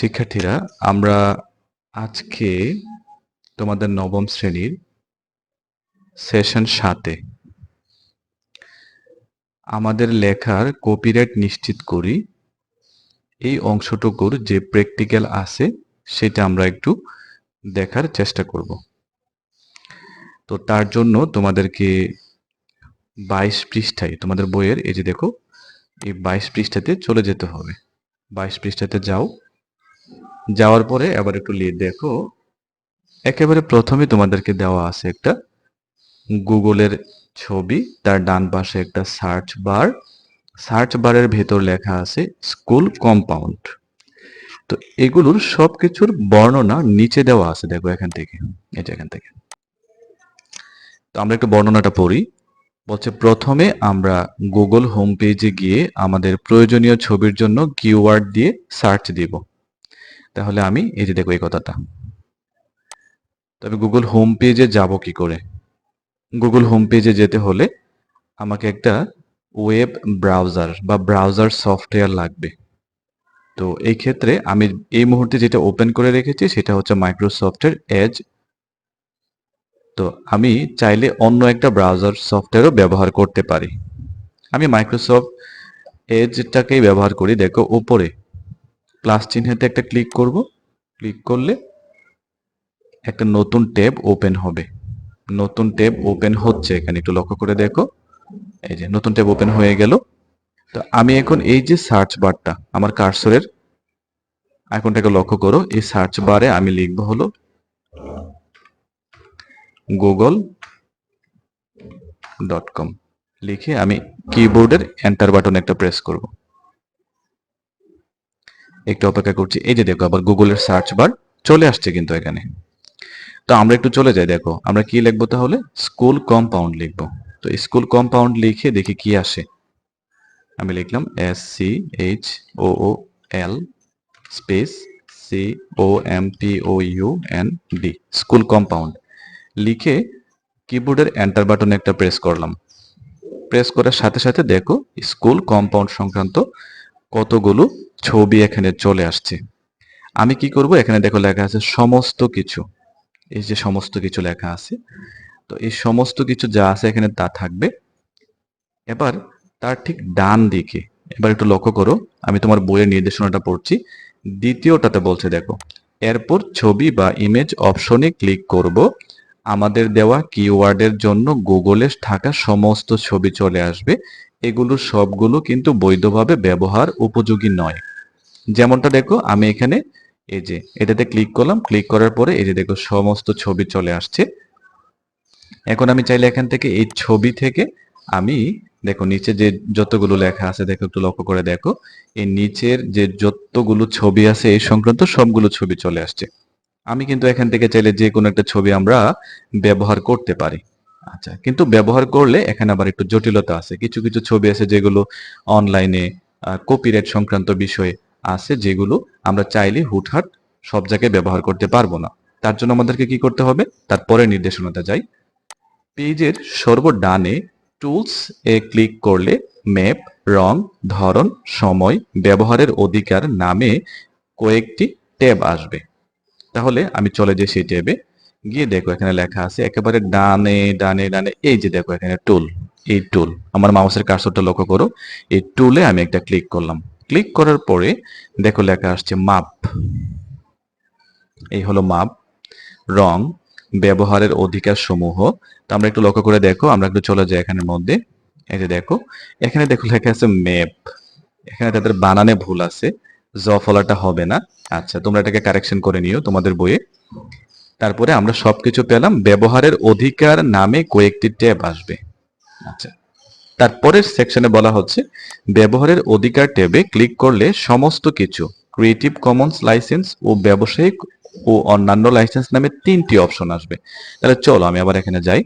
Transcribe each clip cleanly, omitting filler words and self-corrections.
শিক্ষার্থীরা, আমরা আজকে তোমাদের নবম শ্রেণীর সেশন 7-এ আমাদের লেখার কপিরাইট নিশ্চিত করি এই অংশটুকুর যে প্র্যাকটিক্যাল আছে সেটা আমরা একটু দেখার চেষ্টা করব। তো তার জন্য তোমাদেরকে 22 পৃষ্ঠায় তোমাদের বইয়ের এই যে দেখো, এই 22 পৃষ্ঠাতে চলে যেতে হবে। 22 পৃষ্ঠাতে যাও, যাওয়ার পরে আবার একটু দেখো, একেবারে প্রথমে তোমাদেরকে দেওয়া আছে একটা গুগলের ছবি, তার ডান পাশে একটা সার্চ বারের ভেতর লেখা আছে স্কুল কম্পাউন্ড। তো এগুলোর সবকিছুর বর্ণনা নিচে দেওয়া আছে, দেখো এখান থেকে, এই যে এখান থেকে। তো আমরা একটু বর্ণনাটা পড়ি। বলছে প্রথমে আমরা গুগল হোম পেজে গিয়ে আমাদের প্রয়োজনীয় ছবির জন্য কিওয়ার্ড দিয়ে সার্চ দিব। তাহলে আমি এই যে দেখো এই কথাটা, তবে গুগল হোম পেজে যাব কি করে? গুগল হোম পেজে যেতে হলে আমাকে একটা ওয়েব ব্রাউজার বা ব্রাউজার সফটওয়্যার লাগবে। তো এই ক্ষেত্রে আমি এই মুহূর্তে যেটা ওপেন করে রেখেছি সেটা হচ্ছে মাইক্রোসফটের এজ। তো আমি চাইলে অন্য একটা ব্রাউজার সফটওয়্যারও ব্যবহার করতে পারি। আমি মাইক্রোসফট এজটাকেই ব্যবহার করি। দেখো উপরে প্লাস চিহ্নতে একটা ক্লিক করব, ক্লিক করলে একটা নতুন ট্যাব ওপেন হবে। নতুন ট্যাব ওপেন হচ্ছে, এখানে একটু লক্ষ্য করে দেখো, এই যে নতুন ট্যাব ওপেন হয়ে গেল। তো আমি এখন এই যে সার্চ বারটা, আমার কার্সরের আইকনটাকে লক্ষ্য করো, এই সার্চ বারে আমি লিখব হলো google.com। লিখে আমি কিবোর্ডের এন্টার বাটন একটা প্রেস করব। একটু অপেক্ষা করছি। এই যে দেখো আবার গুগলের সার্চ বার চলে আসছে কিন্তু এখানে। তো আমরা একটু চলে যাই, দেখো আমরা কি লিখবো তাহলে, স্কুল কম্পাউন্ড লিখবো। তো স্কুল কম্পাউন্ড লিখে দেখি কি আসে। আমি লিখলাম SCHOOL space COMPOUND, school compound লিখে কিবোর্ডের এন্টার বাটনে একটা প্রেস করলাম। প্রেস করার সাথে সাথে দেখো স্কুল কম্পাউন্ড সংক্রান্ত কতগুলো ছবি এখানে চলে আসছে। আমি কি করব, এখানে দেখো লেখা আছে সমস্ত কিছু, এই যে সমস্ত কিছু লেখা আছে। তো এই সমস্ত কিছু যা আছে এখানে তা থাকবে। এবার তার ঠিক ডান দিকে, এবার একটু লক্ষ্য করো, আমি তোমার বইয়ের নির্দেশনাটা পড়ছি, দ্বিতীয়টাতে বলছে দেখো, এরপর ছবি বা ইমেজ অপশনে ক্লিক করব। আমাদের দেওয়া কিওয়ার্ডের জন্য গুগলে থাকা সমস্ত ছবি চলে আসবে। এগুলো সবগুলো কিন্তু বৈধভাবে ব্যবহার উপযোগী নয়। যেমনটা দেখো আমি এখানে এই যে এটাতে ক্লিক করলাম, ক্লিক করার পরে এই যে দেখো সমস্ত ছবি চলে আসছে। এখন আমি চাইলে এখান থেকে এই ছবি থেকে আমি দেখো নিচে যে যতগুলো লেখা আছে, দেখো একটু লক্ষ্য করে দেখো, এই নিচের যে যতগুলো ছবি আছে এই সংক্রান্ত সবগুলো ছবি চলে আসছে। আমি কিন্তু এখান থেকে চাইলে যে কোনো একটা ছবি আমরা ব্যবহার করতে পারি। আচ্ছা, কিন্তু ব্যবহার করলে এখানে আবার একটু জটিলতা আছে। কিছু কিছু ছবি আছে যেগুলো অনলাইনে কপিরাইট সংক্রান্ত বিষয় আছে, যেগুলো আমরা চাইলে হুটহাট সব জায়গায় ব্যবহার করতে পারবো না। তার জন্য আমাদেরকে কি করতে হবে, তারপরে নির্দেশনাতে যাই। পেজের সর্বডানে টুলস এ ক্লিক করলে ম্যাপ, রং, ধরন, সময়, ব্যবহারের অধিকার নামে কয়েকটি ট্যাব আসবে। তাহলে আমি চলে যাই সেই ট্যাবে, গিয়ে দেখো এখানে লেখা আছে একেবারে ডানে ডানে ডানে, এই যে দেখো এখানে টুল, এই টুল, আমার মাউসের কার্সরটা লক্ষ্য করো, এই টুলে আমি একটা ক্লিক করলাম। ক্লিক করার পরে দেখো লেখা আসছে মাপ, এই হলো মাপ, রং, ব্যবহারের অধিকার সমূহ। তো আমরা একটু লক্ষ্য করে দেখো, আমরা একটু চলে যাই এখানের মধ্যে, এই যে দেখো এখানে দেখো লেখা আছে ম্যাপ। এখানে তাদের বানানে ভুল আছে, জ ফলাটা হবে না। আচ্ছা, তোমরা এটাকে কারেকশন করে নিও তোমাদের বইয়ে। তারপরে আমরা সবকিছু পেলাম, ব্যবহারের অধিকার নামে কয়েকটি ট্যাব আসবে। আচ্ছা, তারপরের সেকশনে বলা হচ্ছে ব্যবহারের অধিকার ট্যাবে ক্লিক করলে সমস্ত কিছু, ক্রিয়েটিভ কমন্স লাইসেন্স ও ব্যবসায়িক ও অন্যান্য লাইসেন্স নামে 3টি অপশন আসবে। তাহলে চলো আমি আবার এখানে যাই।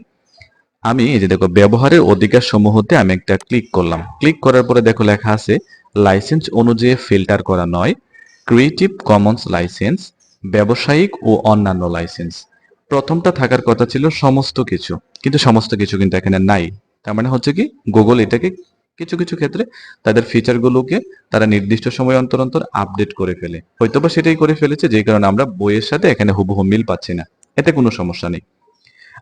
আমি এই যে দেখো ব্যবহারের অধিকার সমূহতে আমি একটা ক্লিক করলাম। ক্লিক করার পরে দেখো লেখা আছে লাইসেন্স অনুযায়ী ফিল্টার করা নয়, ক্রিয়েটিভ কমন্স লাইসেন্স, ব্যবসায়িক ও অন্যান্য লাইসেন্স। প্রথমটা থাকার কথা ছিল সমস্ত কিছু, কিন্তু সমস্ত কিছু কিন্তু এখানে নাই। তার মানে হচ্ছে কি, গুগল এটাকে কিছু কিছু ক্ষেত্রে তাদের ফিচারগুলোকে তারা নির্দিষ্ট সময় অন্তর অন্তর আপডেট করে ফেলে, হয়তোবা সেটাই করে ফেলেছে যে কারণে আমরা বইয়ের সাথে এখানে হুবহু মিল পাচ্ছি না। এতে কোনো সমস্যা নেই।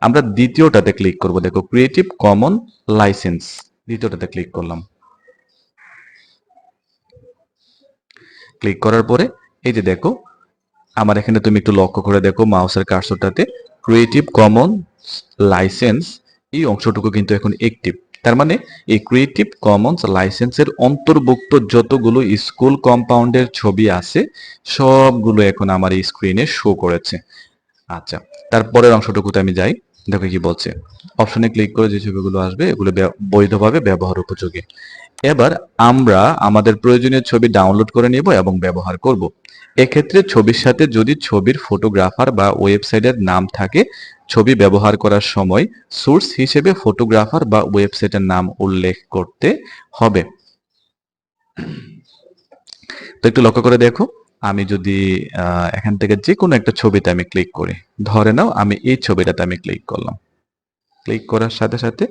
আমরা দ্বিতীয়টাতে ক্লিক করব, দেখো ক্রিয়েটিভ কমন লাইসেন্স, দ্বিতীয়টাতে ক্লিক করলাম। ক্লিক করার পরে এই যে দেখো আমার এখানে তুমি একটু লক্ষ্য করে দেখো মাউসের কার্সরটাতে ক্রিয়েটিভ কমন লাইসেন্স এই অংশটুকু কিন্তু এখন অ্যাক্টিভ। তার মানে এই ক্রিয়েটিভ কমন্স লাইসেন্সের অন্তর্ভুক্ত যতগুলো স্কুল কম্পাউন্ডের ছবি আছে সবগুলো এখন আমার এই স্ক্রিনে শো করেছে। আচ্ছা, তারপরের অংশটুকুতে আমি যাই, দেখো কি বলছে। অপশনে ক্লিক করে যে ছবিগুলো আসবে এগুলো বৈধভাবে ব্যবহার উপযোগী। এবার আমরা আমাদের প্রয়োজনীয় ছবি ডাউনলোড করে নেব এবং ব্যবহার করব। এক্ষেত্রে ছবির সাথে যদি ছবির ফটোগ্রাফার বা ওয়েবসাইটের নাম থাকে, ছবি ব্যবহার করার সময় সোর্স হিসেবে ফটোগ্রাফার বা ওয়েবসাইটের নাম উল্লেখ করতে হবে। তো একটু লক্ষ্য করে দেখো, আমি যদি এখান থেকে যে কোনো একটা ছবিতে আমি ক্লিক করি, ধরে নাও আমি এই ছবিটাতে আমি ক্লিক করলাম। ক্লিক করার সাথে সাথে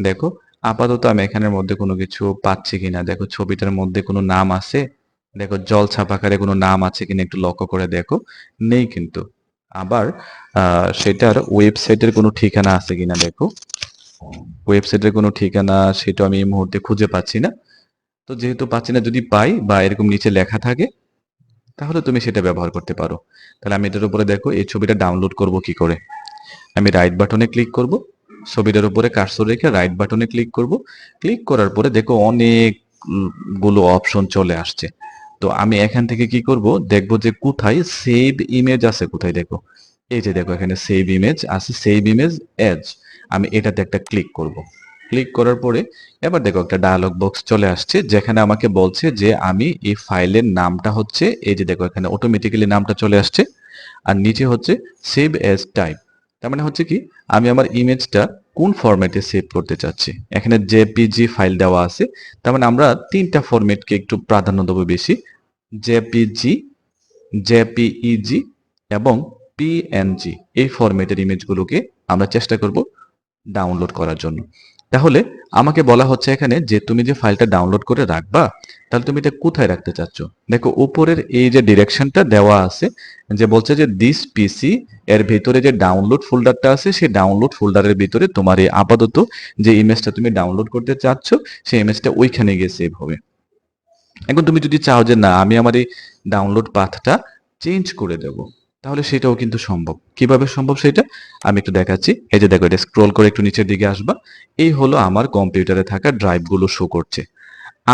দেখো আপাতত আমি এখানের মধ্যে কোনো কিছু পাচ্ছি কিনা, দেখো ছবিটার মধ্যে কোনো নাম আছে, দেখো জল ছাপাকারে কোনো নাম আছে কিনা একটু লক্ষ্য করে দেখো, নেই কিন্তু। আবার সেটার ওয়েবসাইটের কোনো ঠিকানা আছে কিনা দেখো, ওয়েবসাইটের কোনো ঠিকানা সেটা আমি এই মুহূর্তে খুঁজে পাচ্ছি না। তো যেহেতু পাচ্ছি না, যদি পাই বা এরকম নিচে লেখা থাকে তাহলে তুমি সেটা ব্যবহার করতে পারো। তাহলে আমি এটার উপরে দেখো এই ছবিটা ডাউনলোড করব কি করে, আমি রাইট বাটনে ক্লিক করব, ছবিটার উপরে কার্সর রেখে রাইট বাটনে ক্লিক করব। ক্লিক করার পরে দেখো অনেকগুলো অপশন চলে আসছে। তো আমি এখান থেকে কি করব, দেখব যে কোথায় সেভ ইমেজ আছে, কোথায় দেখো এই যে দেখো এখানে সেভ ইমেজ আছে, সেভ ইমেজ এজ, আমি এটাতে একটা ক্লিক করব। ক্লিক করার পরে এবার দেখো একটা ডায়লগ বক্স চলে আসছে যেখানে আমাকে বলছে যে আমি এই ফাইলের নামটা হচ্ছে, এই যে দেখো এখানে অটোমেটিক্যালি নামটা চলে আসছে, আর নিচে হচ্ছে সেভ এজ টাইপ। তার মানে হচ্ছে কি আমি আমার ইমেজটা কোন ফরম্যাটে সেভ করতে চাচ্ছি। এখানে জেপিজি ফাইল দেওয়া আছে, তার মানে আমরা তিনটা ফরম্যাটকে একটু প্রাধান্য দেবো বেশি, জেপিজি, জেপিইজি এবং পিএনজি। এই ফরম্যাটের ইমেজগুলোকে আমরা চেষ্টা করব ডাউনলোড করার জন্য। তাহলে আমাকে বলা হচ্ছে এখানে যে তুমি যে ফাইলটা ডাউনলোড করে রাখবা, তাহলে তুমি এটা কোথায় রাখতে চাচ্ছ। দেখো উপরের এই যে ডিরেকশনটা দেওয়া আছে, যে বলছে যে দিস পিসি এর ভিতরে যে ডাউনলোড ফোল্ডারটা আছে সেই ডাউনলোড ফোল্ডারের ভিতরে তোমার এই আপাতত যে ইমেজটা তুমি ডাউনলোড করতে চাচ্ছ সেই ইমেজটা ওইখানে গিয়ে সেভ হবে। এখন তুমি যদি চাও যে না আমি আমার এই ডাউনলোড পাথটা চেঞ্জ করে দেব, তাহলে সেটাও কিন্তু সম্ভব। কিভাবে সম্ভব সেটা আমি একটু দেখাচ্ছি। এই যে দেখো এটা স্ক্রল করে একটু নিচের দিকে আসবা, এই হলো আমার কম্পিউটারে থাকা ড্রাইভগুলো শো করছে।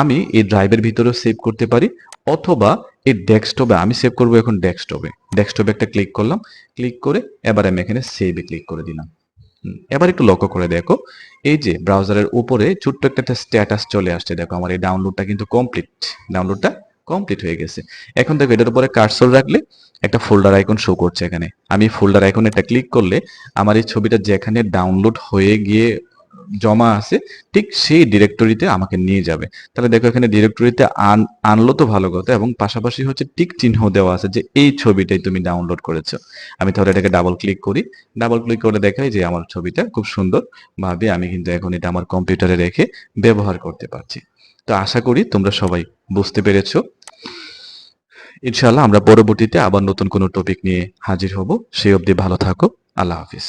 আমি এই ড্রাইভের ভিতরেও সেভ করতে পারি, অথবা এই ডেস্কটপে আমি সেভ করব। এখন ডেস্কটপে ডেস্কটপে একটা ক্লিক করলাম, ক্লিক করে এবার আমি এখানে সেভে ক্লিক করে দিলাম। এবার একটু লক্ষ্য করে দেখো এই যে ব্রাউজারের উপরে ছোট্ট একটা স্ট্যাটাস চলে আসছে, দেখো আমার এই ডাউনলোডটা কিন্তু কমপ্লিট, ডাউনলোডটা কমপ্লিট হয়ে গেছে। এখন দেখো এটার উপরে কার্সর রাখলে একটা ফোল্ডার আইকন শো করছে এখানে, আমি ফোল্ডার আইকনে একটা ক্লিক করলে আমার এই ছবিটা যেখানে ডাউনলোড হয়ে গিয়ে জমা আছে ঠিক সেই ডিরেক্টরিতে আমাকে নিয়ে যাবে। তাহলে দেখো এখানে ডিরেক্টরিতে আনলো তো ভালো কথা, এবং পাশাপাশি হচ্ছে টিক চিহ্ন দেওয়া আছে যে এই ছবিটাই তুমি ডাউনলোড করেছো। আমি তাহলে এটাকে ডাবল ক্লিক করি, ডাবল ক্লিক করে দেখাই যে আমার ছবিটা খুব সুন্দর ভাবে আমি কিন্তু এখন এটা আমার কম্পিউটারে রেখে ব্যবহার করতে পারছি। তো আশা করি তোমরা সবাই বুঝতে পেরেছো। ইনশাআল্লাহ আমরা পরবর্তীতে আবার নতুন কোনো টপিক নিয়ে হাজির হব। সেই অবধি ভালো থাকো। আল্লাহ হাফিজ।